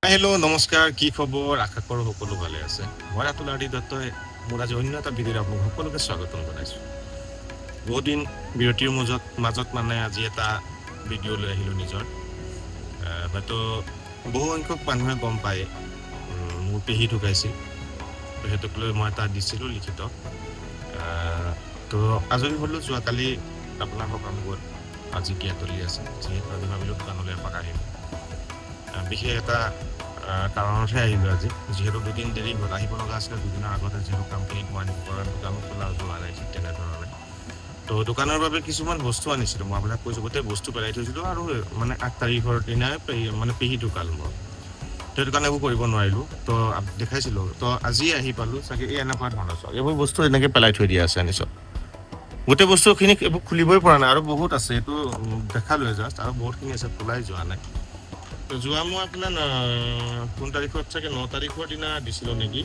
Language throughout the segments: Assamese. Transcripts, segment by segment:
হেল্ল' নমস্কাৰ, কি খবৰ? আশা কৰোঁ সকলো ভালে আছে। মই ৰাতুল আৰ ডি দত্তই মোৰ আজি অন্য এটা ভিডিঅ'ত আপোনালোক সকলোকে স্বাগতম জনাইছোঁ। বহুত দিন বিৰতিৰ মাজত আজি এটা ভিডিঅ' লৈ আহিলোঁ নিজৰ। হয়তো বহু সংখ্যক মানুহে গম পায় মোৰ পেহী ঢুকাইছিল, সেইটোক লৈ মই এটা দিছিলোঁ লিখিত। তো আজৰি হ'লোঁ যোৱাকালি আপোনাৰ সকাম গ'ল, আজি গিয়াতলি আছে, যিহেতু আজি ভাবিলোঁ দোকানলৈ এপাক আহিম। বিশেষ এটা কাৰণতহে আহিলোঁ আজি, যিহেতু দুদিন দেৰি হ'ল, আহিব লগা আছিলে দুদিনৰ আগতে, যিহেতু কামখিনিত মই আনিব পৰা দোকানো খোলা যোৱা নাই ঠিক তেনেধৰণে। তো দোকানৰ বাবে কিছুমান বস্তু আনিছিলোঁ, মই আপোনাক কৈছোঁ গোটেই বস্তু পেলাই থৈছিলোঁ, আৰু মানে 8 তাৰিখৰ দিনাই পেহী ঢুকাল মোৰ। তো সেইটো কাৰণে একো কৰিব নোৱাৰিলোঁ, তো দেখাইছিলোঁ। তো আজি আহি পালোঁ, চাগে এই এনেকুৱা ধৰণৰ চাওক, এইবোৰ বস্তু এনেকৈ পেলাই থৈ দিয়া আছে আনিছোঁ। গোটেই বস্তুখিনি এইবোৰ খুলিবই পৰা নাই, আৰু বহুত আছে, এইটো দেখালোৱে জাষ্ট, আৰু বহুতখিনি আছে খোলাই যোৱা নাই। যোৱা মই আপোনাৰ কোন তাৰিখত, চাগে 9 তাৰিখৰ দিনা দিছিলোঁ নেকি,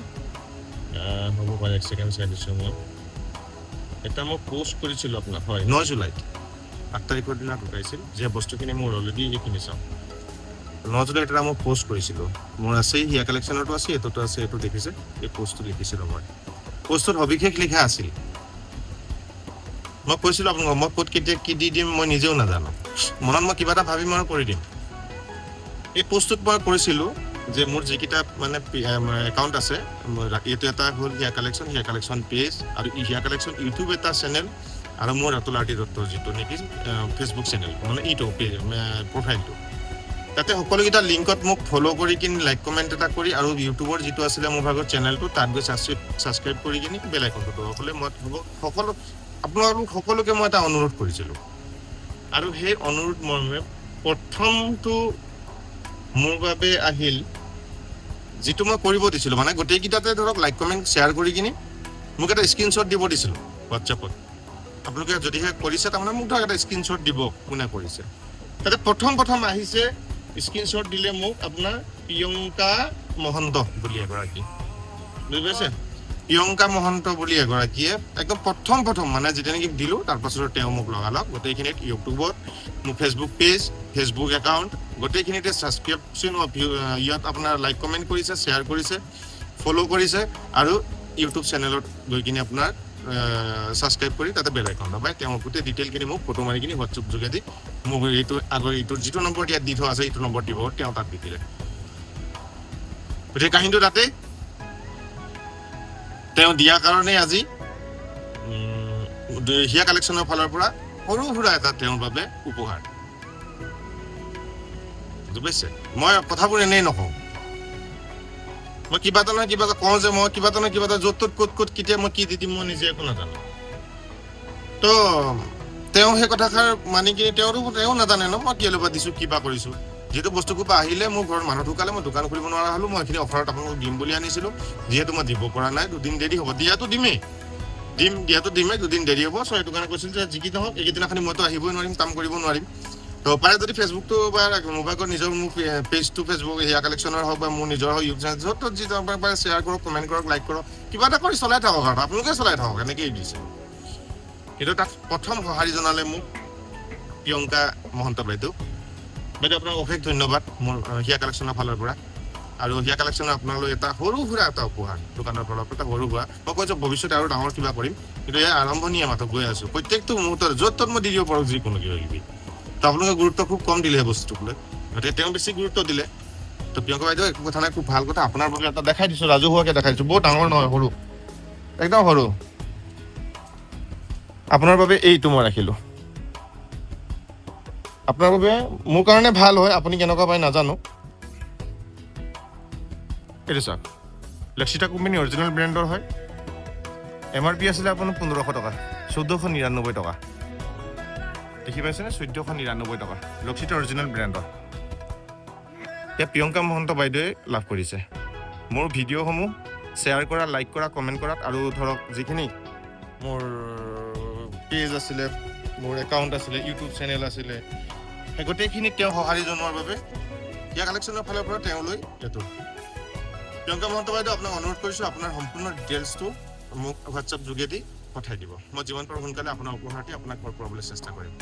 হ'ব পাৰে, এক ছেকেণ্ড চাই দিছোঁ মই। এটা মই পোষ্ট কৰিছিলোঁ আপোনাক, হয় 9 জুলাইত, 8 তাৰিখৰ দিনা ঢুকাইছিল, যে বস্তুখিনি মোৰ অলৰেডি এইখিনি চাওক, 9 জুলাইত এটা মই পোষ্ট কৰিছিলোঁ, মোৰ আছেই, হিয়া কালেকশ্যনতো আছে, এইটোতো আছে, এইটো দেখিছে, এই পোষ্টটো লিখিছিলোঁ মই। পোষ্টটোত সবিশেষ লিখা আছিল, মই কৈছিলোঁ আপোনালোকক, মই ক'ত কেতিয়া কি দি দিম মই নিজেও নাজানো, মনত মই কিবা এটা ভাবি মই কৰি দিম। এই পোষ্টটোত মই কৰিছিলোঁ যে মোৰ যিকেইটা মানে একাউণ্ট আছে, এইটো এটা হ'ল হিয়া কালেকশ্যন পেজ, আৰু হিয়া কালেকশ্যন ইউটিউব এটা চেনেল, আৰু মোৰ ৰাতুল আৰ ডি দত্তৰ যিটো নেকি ফেচবুক চেনেল, মানে এইটো প্ৰফাইলটো, তাতে সকলোকেইটা লিংকত মোক ফ'ল' কৰি কিনি লাইক কমেণ্ট এটা কৰি, আৰু ইউটিউবৰ যিটো আছিলে মোৰ ভাগৰ চেনেলটো, তাত গৈ ছাবস্ক্ৰাইব কৰি কিনি বেল আইকনটো দবাবলৈ মই আপোনালোক সকলোকে মই এটা অনুৰোধ কৰিছিলোঁ। আৰু সেই অনুৰোধ মৰ্মে প্ৰথমটো মোৰ বাবে আহিল, যিটো মই কৰিব দিছিলোঁ, মানে গোটেইকেইটাতে ধৰক লাইক কমেণ্ট শ্বেয়াৰ কৰি কিনি মোক এটা স্ক্ৰীনশ্বট দিব দিছিলোঁ হোৱাটছএপত। আপোনালোকে যদিহে কৰিছে, তাৰমানে মোক ধৰক এটা স্ক্ৰীনশ্বট দিব কোনে কৰিছে। তাতে প্ৰথম আহিছে, স্ক্ৰীনশ্বট দিলে মোক আপোনাৰ প্ৰিয়ংকা মহন্ত বুলি এগৰাকী, বুজি পাইছে, প্ৰিয়ংকা মহন্ত বুলি এগৰাকীয়ে একদম প্ৰথম মানে যেতিয়া নেকি দিলোঁ, তাৰপাছত তেওঁ মোক লগালগ গোটেইখিনিত ইউটিউবত, মোৰ ফেচবুক পেজ, ফেচবুক একাউণ্ট, গোটেইখিনিতে ছাবস্ক্ৰিপশ্যন ইয়াত আপোনাৰ লাইক কমেণ্ট কৰিছে, শ্বেয়াৰ কৰিছে, ফ'ল' কৰিছে, আৰু ইউটিউব চেনেলত গৈ কিনি আপোনাৰ ছাবস্ক্ৰাইব কৰি তাতে বেল আইকন দবাই তেওঁ গোটেই ডিটেইলখিনি মোক ফটো মাৰি কিনি হোৱাটছএপ যোগেদি মোক এইটো যিটো নম্বৰ ইয়াত দি থোৱা আছে, এইটো নম্বৰ দিব, তেওঁ তাত দি দিলে। গতিকে কাহিনীটো তাতেই, তেওঁ দিয়াৰ কাৰণে আজি হিয়া কালেকশ্যনৰ ফালৰ পৰা সৰু সুৰা এটা তেওঁৰ বাবে উপহাৰ, বুজি পাইছে। মই কথাবোৰ এনেই নকওঁ, মই কিবা এটা নহয় কিবা এটা কওঁ, যে মই কিবা এটা নহয় কিবা এটা য'ত ক'ত কেতিয়া মই কি দি দিম মই নিজে একো নাজানো। তো তেওঁ সেই কথাষাৰ মানি কিনি তেওঁ নাজানে ন মই কিয় দিছোঁ, কিবা কৰিছোঁ। যিহেতু বস্তুবোৰ আহিলে মোৰ ঘৰত মানুহ ঢুকালে, মই দোকান খুলিব নোৱাৰা হ'লোঁ, মই এইখিনি অফাৰত আপোনালোকক দিম বুলি আনিছিলোঁ, যিহেতু মই দিব পৰা নাই, দুদিন দেৰি হ'ব, দিয়াটো দিমেই, দুদিন দেৰি হ'ব। চ' সেইটো কাৰণে কৈছিল যে যি কি নহওক এইকেইদিনাখনি মইতো আহিবই নোৱাৰিম, কাম কৰিব নোৱাৰিম, তো পাৰে যদি ফেচবুকটো বা মোবাইলত নিজৰ মোৰ পেজটো ফেচবুক হিয়া কালেকশ্যনৰ হওক বা মোৰ নিজৰ হওক ইউটিউব চেনেল, য'ত যি পাৰে শ্বেয়াৰ কৰক, কমেণ্ট কৰক, লাইক কৰক, কিবা এটা কৰি চলাই থাকক, আৰু আপোনালোকে চলাই থাকক, এনেকেই দিছে। কিন্তু তাত প্ৰথম সঁহাৰি জনালে মোক প্ৰিয়ংকা মহন্ত বাইদেউ আপোনাক অশেষ ধন্যবাদ মোৰ হিয়া কালেকশ্যনৰ ফালৰ পৰা। আৰু হিয়া কালেকশ্যনৰ আপোনালৈ এটা সৰু সুৰা এটা উপহাৰ, দোকানৰ ফালৰ পৰা এটা সৰু সুৰা, মই কৈছোঁ ভৱিষ্যতে আৰু ডাঙৰ কিবা কৰিম, কিন্তু এয়া আৰম্ভণিয়ে মাত্ৰ গৈ আছোঁ, প্ৰত্যেকটো মুহূৰ্তত য'ত মই দি দিব পাৰোঁ যিকোনো কিবা কিবি। তো আপোনালোকে গুৰুত্ব খুব কম দিলে সেই বস্তুটোক লৈ, গতিকে তেওঁ বেছি গুৰুত্ব দিলে। তো প্ৰিয়ংকা বাইদেউ একো কথা নাই, খুব ভাল কথা, আপোনাৰ বাবে এটা দেখাই দিছোঁ, ৰাজহুৱাকৈ দেখাই দিছোঁ, বহুত ডাঙৰ নহয়, সৰু, একদম সৰু, আপোনাৰ বাবে এইটো মই ৰাখিলোঁ। আপোনাৰ বাবে মোৰ কাৰণে ভাল হয়, আপুনি কেনেকুৱা পায় নাজানো। এইটো চাওক, লক্ষিতা কোম্পানী অৰিজিনেল ব্ৰেণ্ডৰ হয়, MRP আছিলে আপোনাৰ 1500 টকা, 1499 টকা, দেখি পাইছেনে, 1499 টকা, লক্ষিতা অৰিজিনেল ব্ৰেণ্ডৰ। এতিয়া প্ৰিয়ংকা মহন্ত বাইদেৱে লাভ কৰিছে মোৰ ভিডিঅ'সমূহ শ্বেয়াৰ কৰা, লাইক কৰা, কমেণ্ট কৰাত, আৰু ধৰক যিখিনি মোৰ পেজ আছিলে, মোৰ একাউণ্ট আছিলে, ইউটিউব চেনেল আছিলে, সেই গোটেইখিনিত তেওঁ সঁহাৰি জনোৱাৰ বাবে হিয়া কালেকশ্যনৰ ফালৰ পৰা তেওঁলৈ এইটো। প্ৰিয়ংকা মহন্ত বাইদেউ আপোনাক অনুৰোধ কৰিছোঁ, আপোনাৰ সম্পূৰ্ণ ডিটেইলছটো মোক হোৱাটছএপ যোগেদি পঠাই দিব, মই যিমান পাৰোঁ সোনকালে আপোনাৰ উপহাৰটি আপোনাক কৰাবলৈ চেষ্টা কৰিম।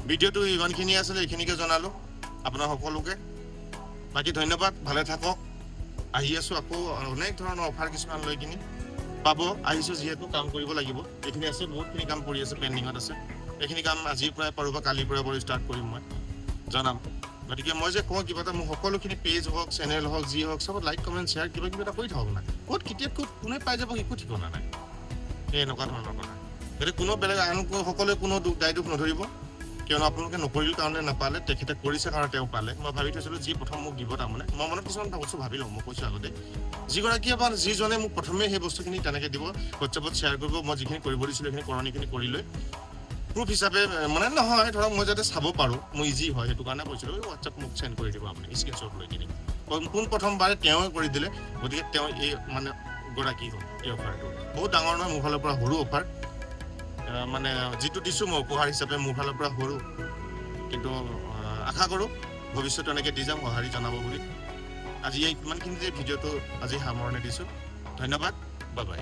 ভিডিঅ'টো ইমানখিনি আছিলে, এইখিনিকে জনালোঁ আপোনাক সকলোকে। বাকী ধন্যবাদ, ভালে থাকক। আহি আছোঁ আকৌ অনেক ধৰণৰ অফাৰ কিছুমান লৈ কিনি পাব। আহিছোঁ যিহেতু কাম কৰিব লাগিব, এইখিনি আছে, বহুতখিনি কাম কৰি আছে, পেণ্ডিঙত আছে। এইখিনি কাম আজিৰ পৰাই পাৰোঁ বা কালিৰ পৰা কৰি ষ্টাৰ্ট কৰিম, মই জনাম। গতিকে মই যে কওঁ কিবা এটা, মোৰ সকলোখিনি পেজ হওক, চেনেল হওক, যি হওক, চবত লাইক কমেণ্ট শ্বেয়াৰ কিবা কিবা এটা কৰি থাকক না। ক'ত কেতিয়া ক'ত কোনে পাই যাব একো ঠিকনা নাই, সেই এনেকুৱা ধৰণৰ কথা। গতিকে কোনো বেলেগ আন সকলোৱে কোনো দায় দুখ নধৰিব, কিয়নো আপোনালোকে নকৰিল কাৰণে নাপালে, তেখেতে কৰিছে কাৰণে তেওঁ পালে। মই ভাবি থৈছিলোঁ যি প্ৰথম মোক দিব, তাৰমানে মই মনত কিছুমান বস্তু ভাবি লওঁ, মই কৈছোঁ আগতে, যিগৰাকীয়ে বা যিজনে মোক প্ৰথমে সেই বস্তুখিনি তেনেকৈ দিব, হোৱাটছএপত শ্বেয়াৰ কৰিব, মই যিখিনি কৰিব দিছিলোঁ সেইখিনি কৰণীখিনি কৰি লৈ প্ৰুফ হিচাপে, মানে নহয় ধৰক মই যাতে চাব পাৰোঁ, মোৰ ইজি হয়, সেইটো কাৰণে কৈছিলোঁ হোৱাটছএপ মোক চেণ্ড কৰি দিব আপুনি স্ক্ৰীনশ্বট লৈ কিনি। পোন প্ৰথমবাৰে তেওঁৱে কৰি দিলে, গতিকে তেওঁ এই মানে গৰাকী হ'ল এই অফাৰটো। বহুত ডাঙৰ নহয়, মোৰ ফালৰ পৰা সৰু অফাৰ, মানে যিটো দিছোঁ মই উপহাৰ হিচাপে মোৰ ফালৰ পৰা সৰু, কিন্তু আশা কৰোঁ ভৱিষ্যতে এনেকৈ দি যাম, সঁহাৰি জনাব বুলি। আজি ইমানখিনিতে ভিডিঅ'টো আজি সামৰণি দিছোঁ। ধন্যবাদ, বাই বাই।